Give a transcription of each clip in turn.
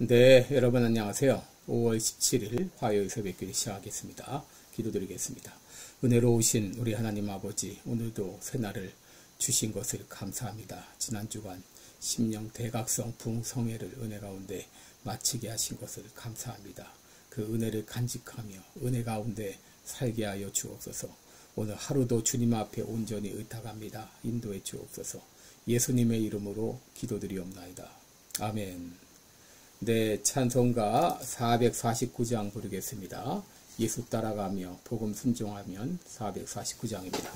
네, 여러분 안녕하세요. 5월 17일 화요일 새벽기도 시작하겠습니다. 기도드리겠습니다. 은혜로우신 우리 하나님 아버지, 오늘도 새날을 주신 것을 감사합니다. 지난 주간 심령 대각성 부흥성회를 은혜 가운데 마치게 하신 것을 감사합니다. 그 은혜를 간직하며 은혜 가운데 살게 하여 주옵소서. 오늘 하루도 주님 앞에 온전히 의탁합니다. 인도해 주옵소서. 예수님의 이름으로 기도드리옵나이다. 아멘. 네, 찬송가 449장 부르겠습니다. 예수 따라가며 복음 순종하면 449장입니다.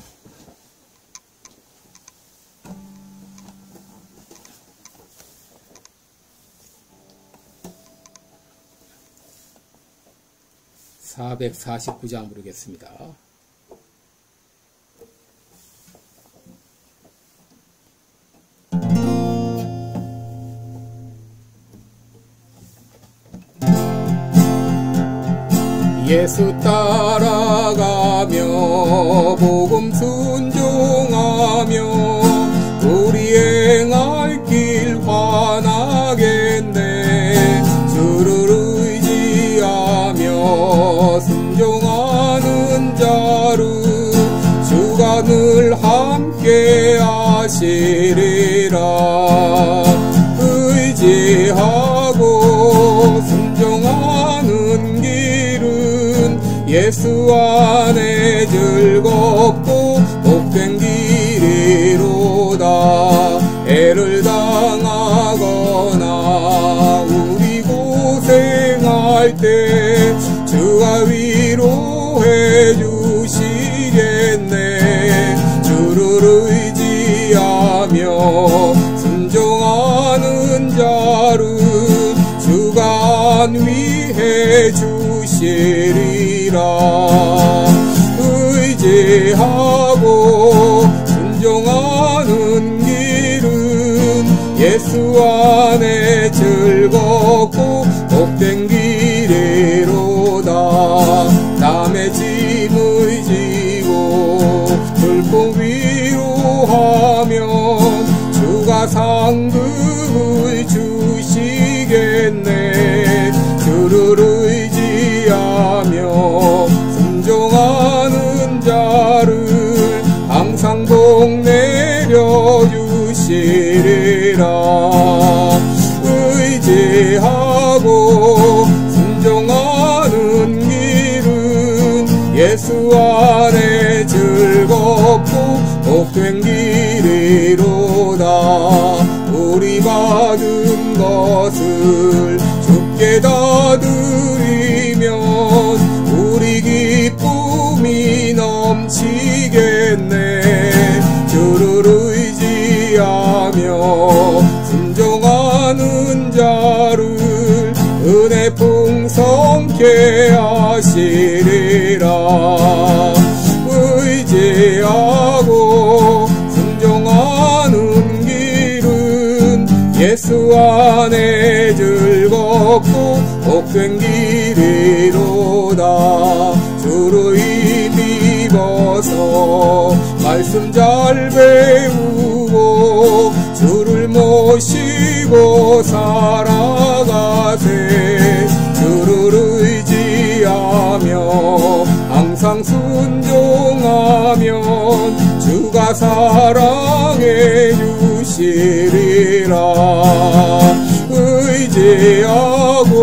(449장) 부르겠습니다. 예수 따라가며 복음 순종하며 우리 행할 길 환하겠네. 주를 의지하며 순종하는 자를 주가 늘 함께 하시리라. 의지하고 순종하는 예수 안에 즐겁고 복된 길이로다. 애를 당하거나 우리 고생할 때 주가 위로해 주시겠네. 주를 의지하며 순종하는 자를 주가 안위해 주시리라. 의지하고 순종하는 길은 예수 안에 즐겁고 복된 길이로다. 남의 짐을 지고 불꽃 위로하면 주가 상급을 주시겠네. 주를 의지하며 순종하는 자를 항상 복 내려주시리라. 의지하고 순종하는 길은 예수 안에 즐겁고 복된 길이로다. 우리 받은 것을 주께 다 드리면 우리 기쁨이 넘치겠네. 주를 의지하며 순종하는 자를 은혜 풍성케 하시리라. 의지하고 순종하는 길은 예수 안에 즐겁고 복된 길이로다. 주를 힘입어서 말씀 잘 배우고 주를 모시고 살아가세. 주를 의지하며 항상 순종하면 주가 사랑해 주시리라. 의지하고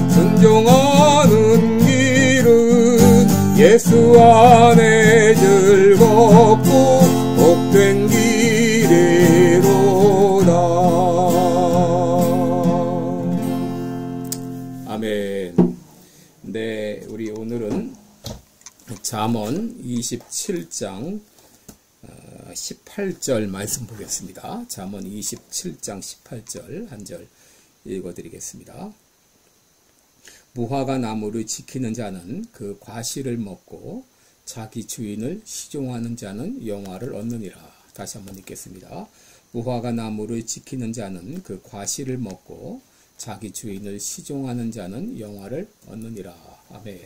순종하는 길은 예수 안에 즐겁고 복된 길이로다. 아멘. 네, 우리 오늘은 잠언 27장 18절 말씀 보겠습니다. 잠언 27장 18절 한 절 읽어드리겠습니다. 무화과 나무를 지키는 자는 그 과실을 먹고 자기 주인을 시종하는 자는 영화를 얻느니라. 다시 한번 읽겠습니다. 무화과 나무를 지키는 자는 그 과실을 먹고 자기 주인을 시종하는 자는 영화를 얻느니라. 아멘.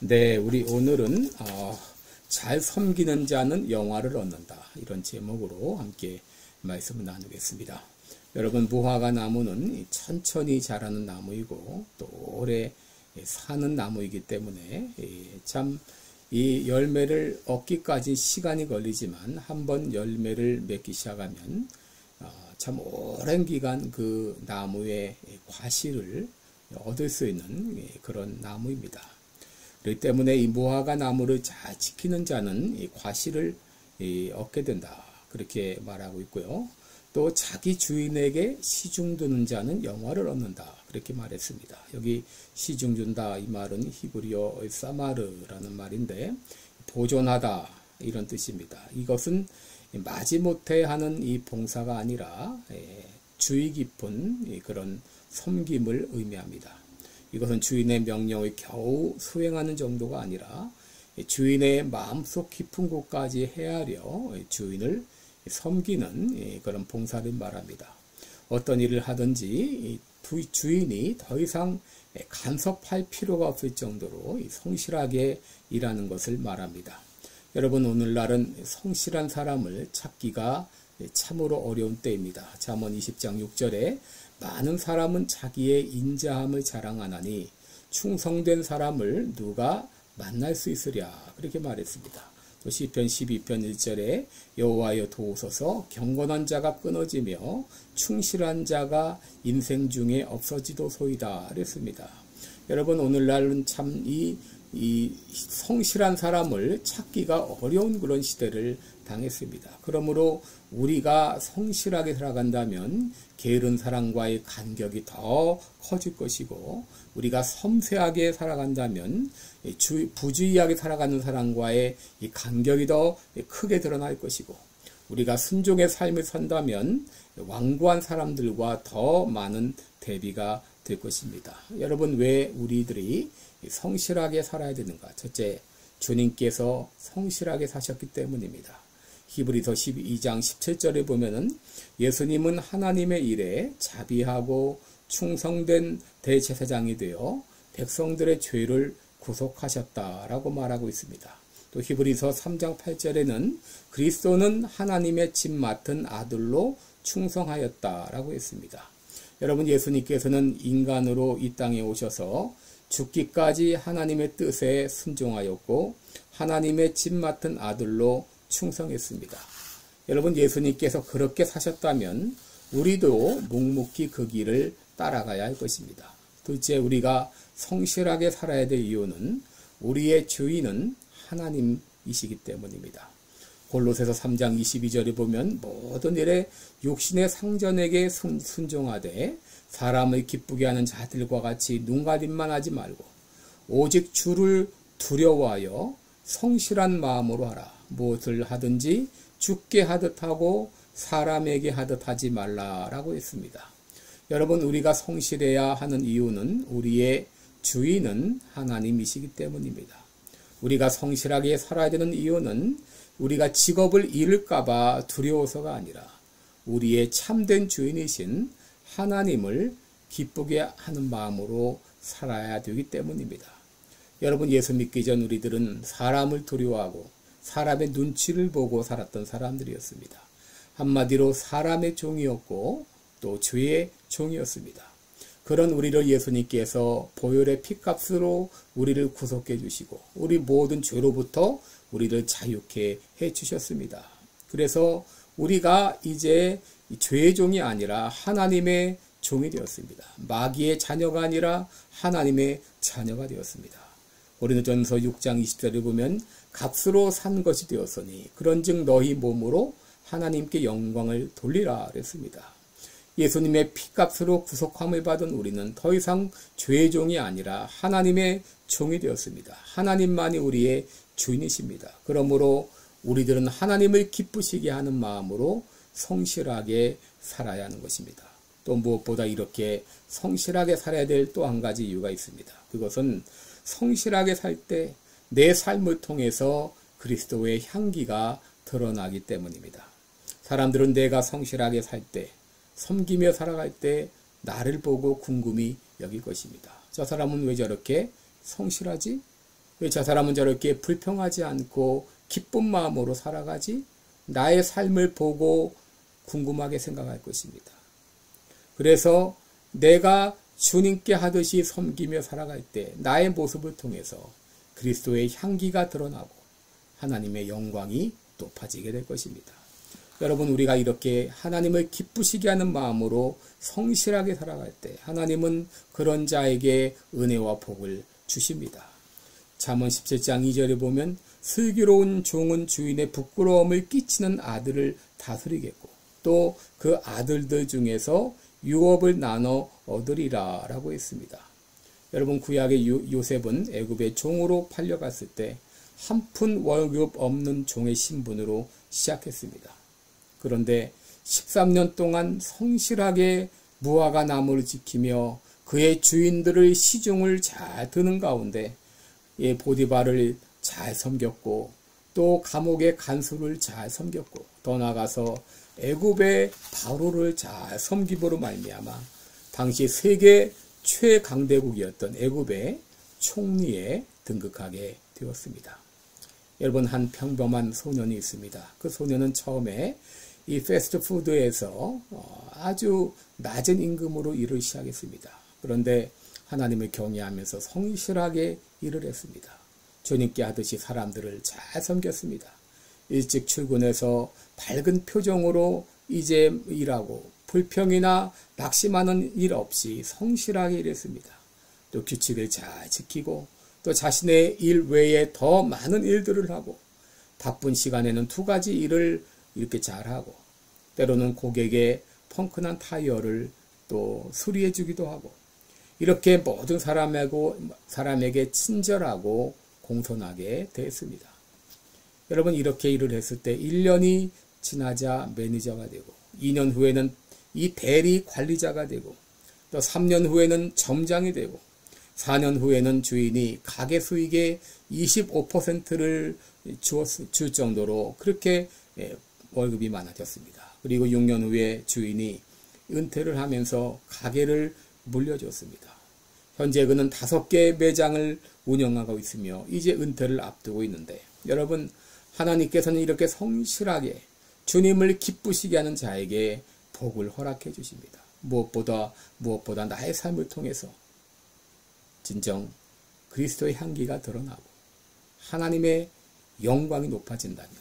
네, 우리 오늘은 잘 섬기는 자는 영화를 얻는다. 이런 제목으로 함께 말씀을 나누겠습니다. 여러분, 무화과 나무는 천천히 자라는 나무이고 또 오래 사는 나무이기 때문에 참 이 열매를 얻기까지 시간이 걸리지만 한번 열매를 맺기 시작하면 참 오랜 기간 그 나무의 과실을 얻을 수 있는 그런 나무입니다. 그렇기 때문에 이 무화과 나무를 잘 지키는 자는 이 과실을 얻게 된다, 그렇게 말하고 있고요. 또 자기 주인에게 시중 두는 자는 영화를 얻는다, 그렇게 말했습니다. 여기 시중 준다, 이 말은 히브리어 사마르라는 말인데 보존하다, 이런 뜻입니다. 이것은 마지못해 하는 이 봉사가 아니라 주의 깊은 그런 섬김을 의미합니다. 이것은 주인의 명령을 겨우 수행하는 정도가 아니라 주인의 마음속 깊은 곳까지 헤아려 주인을 섬기는 그런 봉사를 말합니다. 어떤 일을 하든지 주인이 더 이상 간섭할 필요가 없을 정도로 성실하게 일하는 것을 말합니다. 여러분, 오늘날은 성실한 사람을 찾기가 참으로 어려운 때입니다. 잠언 20장 6절에 많은 사람은 자기의 인자함을 자랑하나니 충성된 사람을 누가 만날 수 있으랴, 그렇게 말했습니다. 또 시편 12편 1절에 여호와여 도우소서, 경건한 자가 끊어지며 충실한 자가 인생 중에 없어지도소이다, 그랬습니다. 여러분, 오늘날은 참 이 성실한 사람을 찾기가 어려운 그런 시대를 당했습니다. 그러므로 우리가 성실하게 살아간다면 게으른 사람과의 간격이 더 커질 것이고, 우리가 섬세하게 살아간다면 부주의하게 살아가는 사람과의 이 간격이 더 크게 드러날 것이고, 우리가 순종의 삶을 산다면 완고한 사람들과 더 많은 대비가 될 것입니다. 여러분, 왜 우리들이 성실하게 살아야 되는가? 첫째, 주님께서 성실하게 사셨기 때문입니다. 히브리서 12장 17절에 보면은 예수님은 하나님의 일에 자비하고 충성된 대제사장이 되어 백성들의 죄를 구속하셨다라고 말하고 있습니다. 또 히브리서 3장 8절에는 그리스도는 하나님의 집 맡은 아들로 충성하였다라고 했습니다. 여러분, 예수님께서는 인간으로 이 땅에 오셔서 죽기까지 하나님의 뜻에 순종하였고 하나님의 집 맡은 아들로 충성했습니다. 여러분, 예수님께서 그렇게 사셨다면 우리도 묵묵히 그 길을 따라가야 할 것입니다. 둘째, 우리가 성실하게 살아야 될 이유는 우리의 주인은 하나님이시기 때문입니다. 골로새서 3장 22절에 보면 모든 일에 육신의 상전에게 순종하되 사람을 기쁘게 하는 자들과 같이 눈가림만 하지 말고 오직 주를 두려워하여 성실한 마음으로 하라. 무엇을 하든지 주께 하듯 하고 사람에게 하듯 하지 말라라고 했습니다. 여러분, 우리가 성실해야 하는 이유는 우리의 주인은 하나님이시기 때문입니다. 우리가 성실하게 살아야 되는 이유는 우리가 직업을 잃을까봐 두려워서가 아니라 우리의 참된 주인이신 하나님을 기쁘게 하는 마음으로 살아야 되기 때문입니다. 여러분, 예수 믿기 전 우리들은 사람을 두려워하고 사람의 눈치를 보고 살았던 사람들이었습니다. 한마디로 사람의 종이었고 또 죄의 종이었습니다. 그런 우리를 예수님께서 보혈의 피값으로 우리를 구속해 주시고 우리 모든 죄로부터 우리를 자유케 해 주셨습니다. 그래서 우리가 이제 죄의 종이 아니라 하나님의 종이 되었습니다. 마귀의 자녀가 아니라 하나님의 자녀가 되었습니다. 고린도전서 6장 20절에 보면 값으로 산 것이 되었으니 그런즉 너희 몸으로 하나님께 영광을 돌리라 그랬습니다. 예수님의 피값으로 구속함을 받은 우리는 더 이상 죄의 종이 아니라 하나님의 종이 되었습니다. 하나님만이 우리의 주인이십니다. 그러므로 우리들은 하나님을 기쁘시게 하는 마음으로 성실하게 살아야 하는 것입니다. 또 무엇보다 이렇게 성실하게 살아야 될 또 한 가지 이유가 있습니다. 그것은 성실하게 살 때 내 삶을 통해서 그리스도의 향기가 드러나기 때문입니다. 사람들은 내가 성실하게 살 때, 섬기며 살아갈 때 나를 보고 궁금히 여길 것입니다. 저 사람은 왜 저렇게 성실하지? 왜 저 사람은 저렇게 불평하지 않고 기쁜 마음으로 살아가지? 나의 삶을 보고 궁금하게 생각할 것입니다. 그래서 내가 주님께 하듯이 섬기며 살아갈 때 나의 모습을 통해서 그리스도의 향기가 드러나고 하나님의 영광이 높아지게 될 것입니다. 여러분, 우리가 이렇게 하나님을 기쁘시게 하는 마음으로 성실하게 살아갈 때 하나님은 그런 자에게 은혜와 복을 주십니다. 잠언 17장 2절에 보면 슬기로운 종은 주인의 부끄러움을 끼치는 아들을 다스리겠고 또 그 아들들 중에서 유업을 나눠 얻으리라 라고 했습니다. 여러분, 구약의 요셉은 애굽의 종으로 팔려갔을 때 한 푼 월급 없는 종의 신분으로 시작했습니다. 그런데 13년 동안 성실하게 무화과 나무를 지키며 그의 주인들의 시중을 잘 드는 가운데 보디발을 잘 섬겼고 또 감옥의 간수를 잘 섬겼고 더 나아가서 애굽의 바로를 잘 섬김으로 말미암아 당시 세계 최강대국이었던 애굽의 총리에 등극하게 되었습니다. 여러분, 한 평범한 소년이 있습니다. 그 소년은 처음에 이 패스트푸드에서 아주 낮은 임금으로 일을 시작했습니다. 그런데 하나님을 경외하면서 성실하게 일을 했습니다. 주님께 하듯이 사람들을 잘 섬겼습니다. 일찍 출근해서 밝은 표정으로 이제 일하고 불평이나 낙심하는 일 없이 성실하게 일했습니다. 또 규칙을 잘 지키고 또 자신의 일 외에 더 많은 일들을 하고 바쁜 시간에는 2가지 일을 이렇게 잘하고 때로는 고객의 펑크난 타이어를 또 수리해 주기도 하고 이렇게 모든 사람에게 친절하고 공손하게 대했습니다. 여러분, 이렇게 일을 했을 때 1년이 지나자 매니저가 되고 2년 후에는 이 대리 관리자가 되고 또 3년 후에는 점장이 되고 4년 후에는 주인이 가게 수익의 25%를 줄 정도로 그렇게 월급이 많아졌습니다. 그리고 6년 후에 주인이 은퇴를 하면서 가게를 물려줬습니다. 현재 그는 5개의 매장을 운영하고 있으며 이제 은퇴를 앞두고 있는데 여러분, 하나님께서는 이렇게 성실하게 주님을 기쁘시게 하는 자에게 복을 허락해 주십니다. 무엇보다 나의 삶을 통해서 진정 그리스도의 향기가 드러나고 하나님의 영광이 높아진다면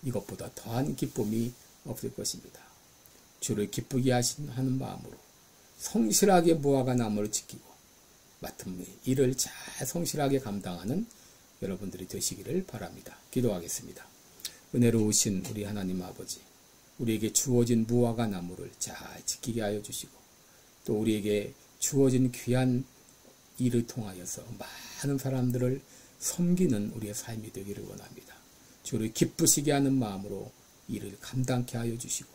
이것보다 더한 기쁨이 없을 것입니다. 주를 기쁘게 하는 마음으로 성실하게 무화과 나무를 지키고 맡은 일을 잘 성실하게 감당하는 여러분들이 되시기를 바랍니다. 기도하겠습니다. 은혜로우신 우리 하나님 아버지, 우리에게 주어진 무화과 나무를 잘 지키게 하여 주시고 또 우리에게 주어진 귀한 일을 통하여서 많은 사람들을 섬기는 우리의 삶이 되기를 원합니다. 주를 기쁘시게 하는 마음으로 일을 감당케 하여 주시고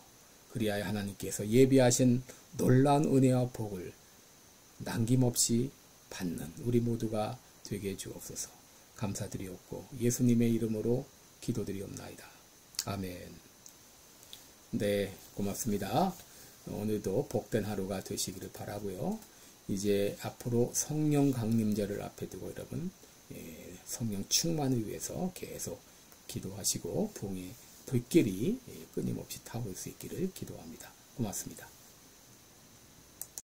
그리하여 하나님께서 예비하신 놀라운 은혜와 복을 남김없이 받는 우리 모두가 되게 해 주옵소서. 감사드리옵고 예수님의 이름으로 기도드리옵나이다. 아멘. 네, 고맙습니다. 오늘도 복된 하루가 되시기를 바라고요. 이제 앞으로 성령 강림절을 앞에 두고 여러분 성령 충만을 위해서 계속 기도하시고 부흥의 불길이 끊임없이 타올 수 있기를 기도합니다. 고맙습니다.